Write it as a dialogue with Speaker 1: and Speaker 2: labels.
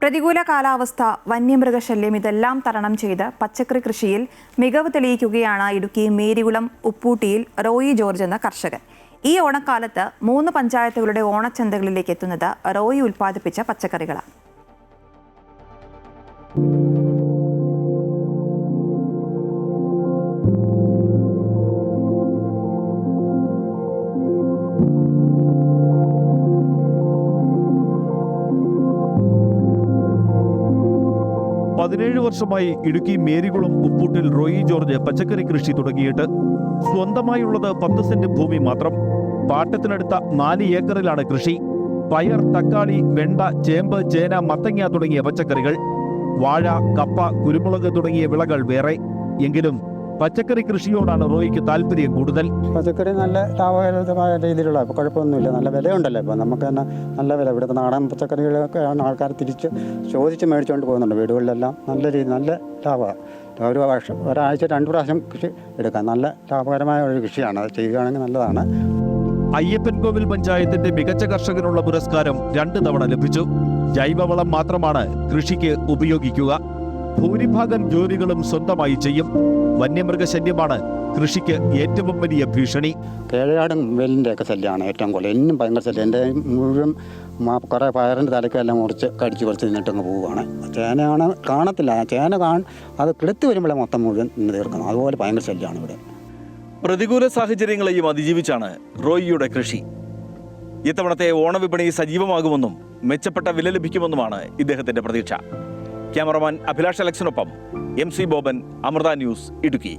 Speaker 1: പ്രതികൂല കാലാവസ്ഥ, വന്യമൃഗശല്യം ഇതെല്ലാം തരണം ചെയ്ത് പച്ചക്കറി കൃഷിയിൽ മികവ് തെളിയിക്കുകയാണ് ഇടുക്കി മേരികുളം ഉപ്പൂട്ടിയിൽ റോയി ജോർജ് എന്ന കർഷകൻ. ഈ ഓണക്കാലത്ത് 3 പഞ്ചായത്തുകളുടെ ഓണച്ചന്തകളിലേക്ക് എത്തുന്നത് റോയി ഉൽപ്പാദിപ്പിച്ച പച്ചക്കറികളാണ്.
Speaker 2: വർഷമായി ഇടുക്കി മേരികുളം ഉപ്പൂട്ടിൽ റോയി ജോർജ് പച്ചക്കറി കൃഷി തുടങ്ങിയിട്ട്. സ്വന്തമായുള്ളത് 10 സെന്റ് ഭൂമി മാത്രം. പാട്ടത്തിനടുത്ത 4 ഏക്കറിലാണ് കൃഷി. പയർ, തക്കാളി, വെണ്ട, ചേമ്പ്, ചേന, മത്തങ്ങ തുടങ്ങിയ പച്ചക്കറികൾ. വാഴ, കപ്പ, കുരുമുളക് തുടങ്ങിയ വിളകൾ വേറെ. എങ്കിലും പച്ചക്കറി കൃഷിയോടാണ് റോയിക്ക് താല്പര്യം കൂടുതൽ.
Speaker 3: പച്ചക്കറി നല്ല ലാഭകരമായ രീതിയിലുള്ള ഇപ്പോൾ കുഴപ്പമൊന്നുമില്ല. നല്ല വിലയുണ്ടല്ലോ. ഇപ്പോൾ നമുക്ക് തന്നെ നല്ല വില. ഇവിടുത്തെ നാടൻ പച്ചക്കറികളൊക്കെയാണ് ആൾക്കാർ തിരിച്ച് ചോദിച്ച് മേടിച്ചുകൊണ്ട് പോകുന്നുണ്ട്. വീടുകളിലെല്ലാം നല്ല രീതി, നല്ല ലാഭമാണ്. ഒരാഴ്ച 2 പ്രാവശ്യം കൃഷി എടുക്കാം. നല്ല ലാഭകരമായ ഒരു കൃഷിയാണ്. അത് ചെയ്യുകയാണെങ്കിൽ നല്ലതാണ്.
Speaker 2: അയ്യപ്പൻകോവിൽ പഞ്ചായത്തിന്റെ മികച്ച കർഷകനുള്ള പുരസ്കാരം 2 തവണ ലഭിച്ചു. ജൈവവളം മാത്രമാണ് കൃഷിക്ക് ഉപയോഗിക്കുക. ഭൂരിഭാഗം ജോലികളും സ്വന്തമായി ചെയ്യും. വന്യമൃഗശല്യമാണ് കൃഷിക്ക് ഏറ്റവും വലിയ ഭീഷണി.
Speaker 3: കേഴയാടും വെല്ലിൻ്റെ ഒക്കെ ശല്യമാണ് ഏറ്റവും കൂടുതൽ. എന്നും ഭയങ്കര ശല്യം. എൻ്റെ മുഴുവൻ കുറേ പയറിൻ്റെ തലക്കെല്ലാം മുറിച്ച് കടിച്ച് കുറച്ച് നിന്നിട്ടങ്ങ് പോവുകയാണ്. ചേനയാണ് കാണത്തില്ല. ചേന അത് കിടത്തി വരുമ്പോഴേ മൊത്തം മുഴുവൻ തീർക്കണം. അതുപോലെ ഭയങ്കര ശല്യമാണ് ഇവിടെ.
Speaker 4: പ്രതികൂല സാഹചര്യങ്ങളെയും അതിജീവിച്ചാണ് റോയിയുടെ കൃഷി. ഇത്തവണത്തെ ഓണവിപണി സജീവമാകുമെന്നും മെച്ചപ്പെട്ട വില ലഭിക്കുമെന്നുമാണ് ഇദ്ദേഹത്തിന്റെ പ്രതീക്ഷ. ക്യാമറമാൻ അഭിലാഷ് അലക്സിനൊപ്പം MC ബോബൻ, അമൃത ന്യൂസ്, ഇടുക്കി.